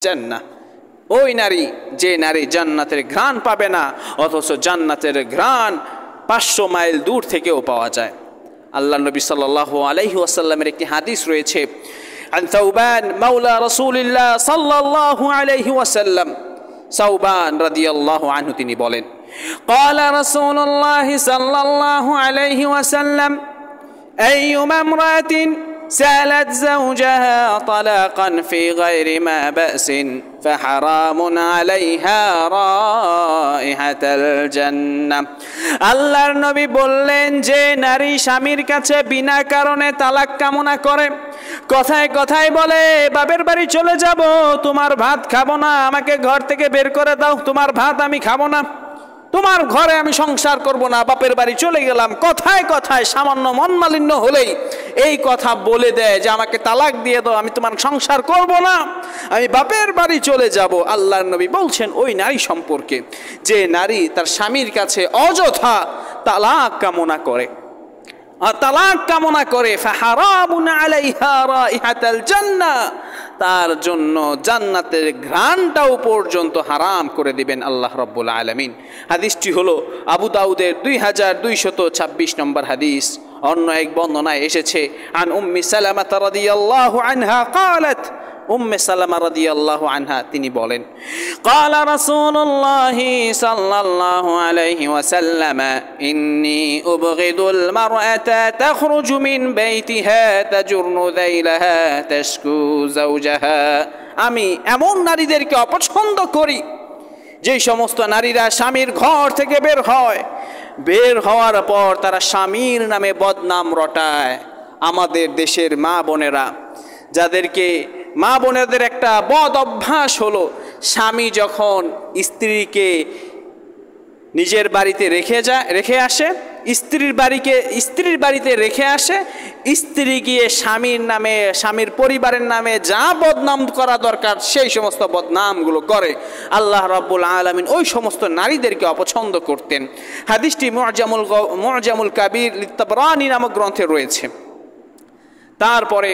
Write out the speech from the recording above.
জান্নাহ, ওই নারী যে নারী জান্নাতের ঘ্রাণ পাবে না, অথচ জান্নাতের ঘ্রাণ 500 মাইল দূর থেকেও পাওয়া যায়। আল্লাহ নবী সাল্লাল্লাহু আলাইহি ওয়াসাল্লামের একটি হাদিস রয়েছে, আন সাউবান মাওলা রাসূলিল্লাহ সাল্লাল্লাহু আলাইহি ওয়াসাল্লাম, সাউবান রাদিয়াল্লাহু আনহু তিনি বলেন, ক্বালা রাসূলুল্লাহ সাল্লাল্লাহু আলাইহি ওয়াসাল্লাম, আইয়ুমা ইমরাতিন سألت زوجها طلاقا في غير ما بأس فحرام عليها رائحة الجنة। আল্লাহর নবী বললেন, যে নারী স্বামীর কাছে বিনা কারণে তালাক কামনা করে, কথায় কথায় বলে বাপের বাড়ি চলে যাব, তোমার ভাত খাবো না, আমাকে ঘর থেকে বের করে দাও, তোমার ভাত আমি খাবো না, তোমার ঘরে আমি সংসার করব না, বাপের বাড়ি চলে গেলাম, কথায় কথায় সামান্য মনমালিন্য হলেই এই কথা বলে দেয় যে আমাকে তালাক দিয়ে দাও, আমি তোমার সংসার করব না, আমি বাপের বাড়ি চলে যাব। আল্লাহর নবী বলছেন ওই নারী সম্পর্কে, যে নারী তার স্বামীর কাছে অযথা তালাক কামনা করে, তালাক কামনা করে, ফাহারামুন আলাইহা রাইহাতাল জান্নাহ, তার জন্য জান্নাতের ঘ্রাণটাও পর্যন্ত হারাম করে দিবেন আল্লাহ রাব্বুল আলামিন। হাদিসটি হলো আবু দাউদের 2226 নম্বর হাদিস। অন্য এক বর্ণনায় এসেছে, আন উম্মি সালামা রাদিয়াল্লাহু আনহা ক্বালাত, উম্মে সালামা রাদিয়াল্লাহু আনহা তিনি বলেন, ক্বালা রাসূলুল্লাহি সাল্লাল্লাহু আলাইহি ওয়াসাল্লাম, ইন্নী উবগিদুল মারআতা তাখরুজু মিন বাইতিহা তাজুরনু যাইলাহা তাশকু যাওজাহা, আমি এমন নারীদেরকে অপছন্দ করি যেই সমস্ত নারীরা স্বামীর ঘর থেকে বের হয়, বের হওয়ার পর তারা স্বামীর নামে বদনাম রটায়। আমাদের দেশের মা বোনেরা, যাদেরকে মা বোনেদের একটা বদ অভ্যাস হলো, স্বামী যখন স্ত্রীকে নিজের বাড়িতে রেখে আসে, স্ত্রীর বাড়িতে রেখে আসে, স্ত্রী গিয়ে স্বামীর নামে, স্বামীর পরিবারের নামে যা বদনাম করা দরকার সেই সমস্ত বদনামগুলো করে। আল্লাহ রাব্বুল আলামিন ওই সমস্ত নারীদেরকে অপছন্দ করতেন। হাদিসটি মুআজামুল কাবীর লিত-তাবরানী নামক গ্রন্থে রয়েছে। তারপরে